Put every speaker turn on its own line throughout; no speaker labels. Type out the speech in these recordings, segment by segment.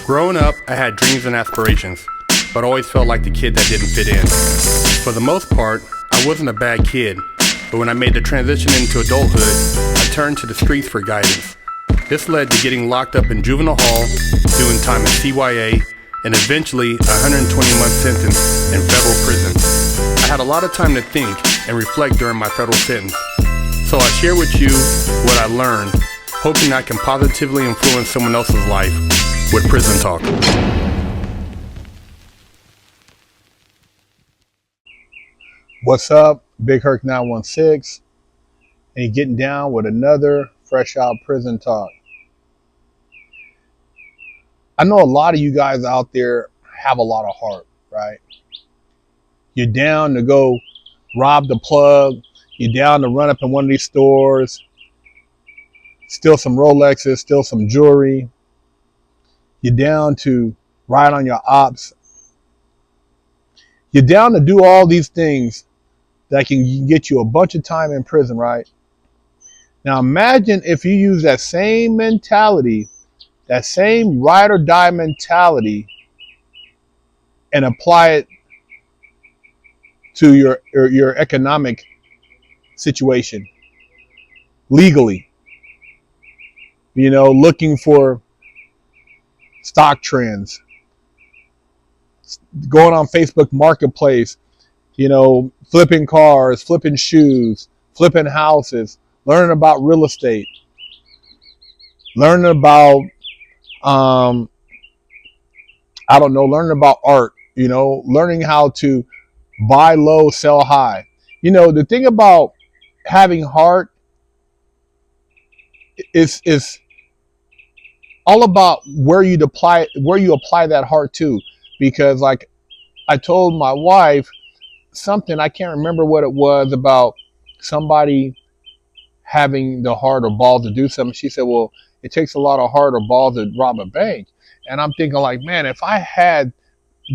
Growing up, I had dreams and aspirations, but always felt like the kid that didn't fit in. For the most part, I wasn't a bad kid, but when I made the transition into adulthood, I turned to the streets for guidance. This led to getting locked up in juvenile hall, doing time in CYA, and eventually a 120-month sentence in federal prison. I had a lot of time to think and reflect during my federal sentence, so I share with you what I learned, hoping I can positively influence someone else's life with Prison Talk.
What's up? Big Herc 916, and you're getting down with another Fresh Out Prison Talk. I know a lot of you guys out there have a lot of heart, right? You're down to go rob the plug. You're down to run up in one of these stores, steal some Rolexes, steal some jewelry. You're down to ride on your ops. You're down to do all these things that can get you a bunch of time in prison, right? Now imagine if you use that same mentality, that same ride or die mentality, and apply it to your economic situation legally. You know, looking for stock trends, going on Facebook Marketplace, you know, flipping cars, flipping shoes, flipping houses, learning about real estate, learning about, learning about art, you know, learning how to buy low, sell high. You know, the thing about having heart is all about where you apply that heart to. Because like I told my wife something, I can't remember what it was, about somebody having the heart or balls to do something. She said, well, it takes a lot of heart or balls to rob a bank. And I'm thinking like, man, if I had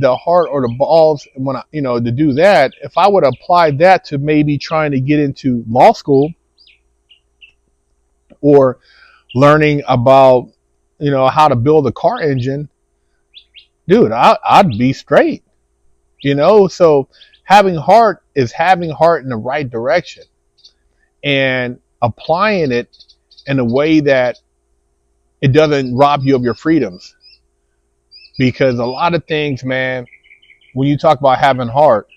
the heart or the balls when I, you know, to do that, if I would apply that to maybe trying to get into law school or learning about, you know, how to build a car engine, dude, I'd be straight, you know? So having heart is having heart in the right direction and applying it in a way that it doesn't rob you of your freedoms. Because a lot of things, man, when you talk about having heart,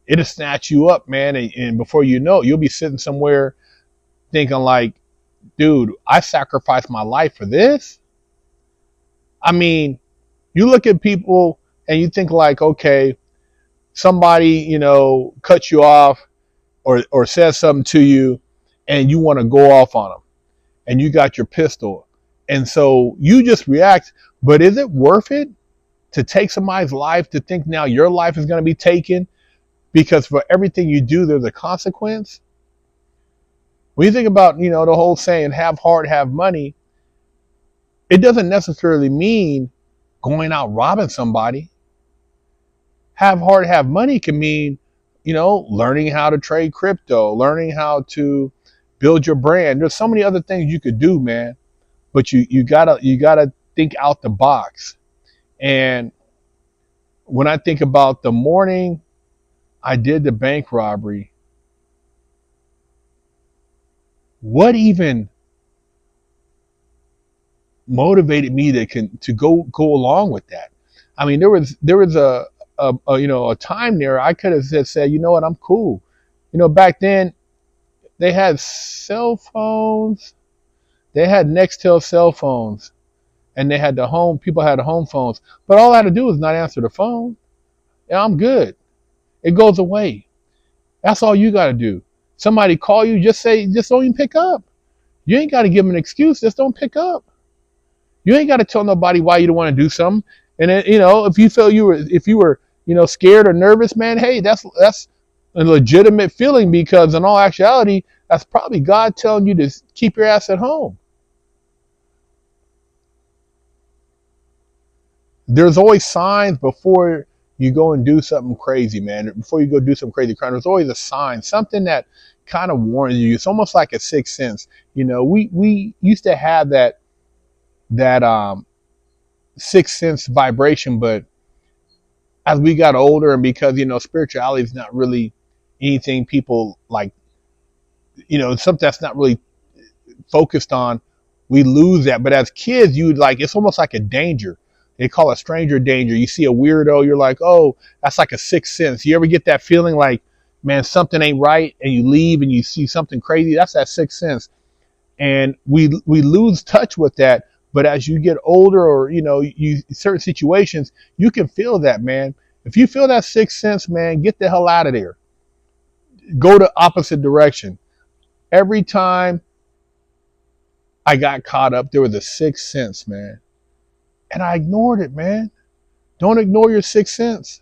it'll snatch you up, man. And before you know it, you'll be sitting somewhere thinking like, dude, I sacrificed my life for this. I mean, you look at people and you think like, okay, somebody, you know, cuts you off or says something to you and you want to go off on them and you got your pistol. And so you just react, but is it worth it to take somebody's life, to think now your life is going to be taken? Because for everything you do, there's a consequence. When you think about, you know, the whole saying, have heart, have money, it doesn't necessarily mean going out robbing somebody. Have heart, have money can mean, you know, learning how to trade crypto, learning how to build your brand. There's so many other things you could do, man. But you gotta think out the box. And when I think about the morning I did the bank robbery, what even motivated me to go along with that? I mean, there was a you know, a time there I could have said, you know what, I'm cool. You know, back then they had cell phones, they had Nextel cell phones, and they had people had the home phones, but all I had to do was not answer the phone. Yeah, I'm good. It goes away. That's all you got to do. Somebody call you, just don't even pick up. You ain't got to give them an excuse. Just don't pick up. You ain't got to tell nobody why you don't want to do something. And then, you know, if you were, you know, scared or nervous, man, hey, that's a legitimate feeling, because in all actuality, that's probably God telling you to keep your ass at home. There's always signs before you go and do something crazy, man. Before you go do some crazy crime, there's always a sign, something that kind of warns you. It's almost like a sixth sense. You know, we used to have that that sixth sense vibration. But as we got older, and because spirituality is not really anything people like, something that's not really focused on, we lose that. But as kids, you like, it's almost like a danger. They call it stranger danger. You see a weirdo, you're like, oh, that's like a sixth sense. You ever get that feeling like, man, something ain't right, and you leave and you see something crazy? That's that sixth sense. And we lose touch with that. But as you get older, or you certain situations, you can feel that, man. If you feel that sixth sense, man, get the hell out of there. Go the opposite direction. Every time I got caught up, there was a sixth sense, man. And I ignored it, man. Don't ignore your sixth sense.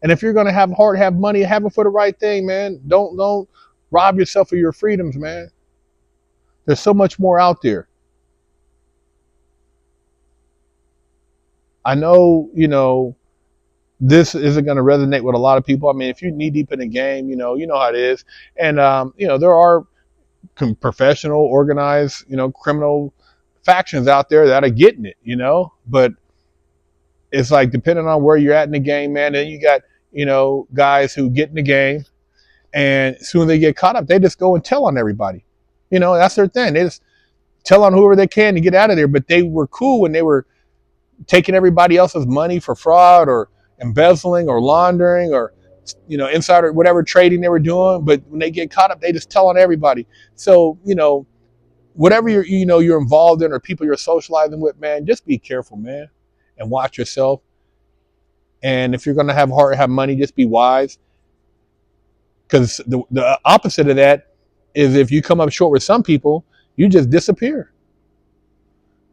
And if you're gonna have heart, have money, have it for the right thing, man. Don't rob yourself of your freedoms, man. There's so much more out there. I know, this isn't going to resonate with a lot of people. I mean, if you're knee deep in the game, you know how it is. And, there are professional, organized, criminal factions out there that are getting it, but it's like, depending on where you're at in the game, man, then you got, guys who get in the game, and as soon as they get caught up, they just go and tell on everybody. That's their thing. They just tell on whoever they can to get out of there. But they were cool when they were taking everybody else's money for fraud or embezzling or laundering or insider whatever trading they were doing. But when they get caught up, they just tell on everybody. So whatever you're involved in, or people you're socializing with, man, just be careful, man, and watch yourself. And if you're gonna have heart, have money, just be wise. Because the opposite of that is, if you come up short with some people, you just disappear.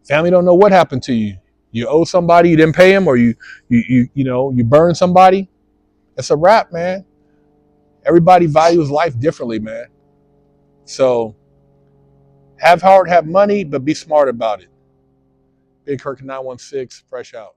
Family don't know what happened to you. You owe somebody, you didn't pay him, or you burn somebody. It's a wrap, man. Everybody values life differently, man. So have heart, have money, but be smart about it. Big Kirk 916, fresh out.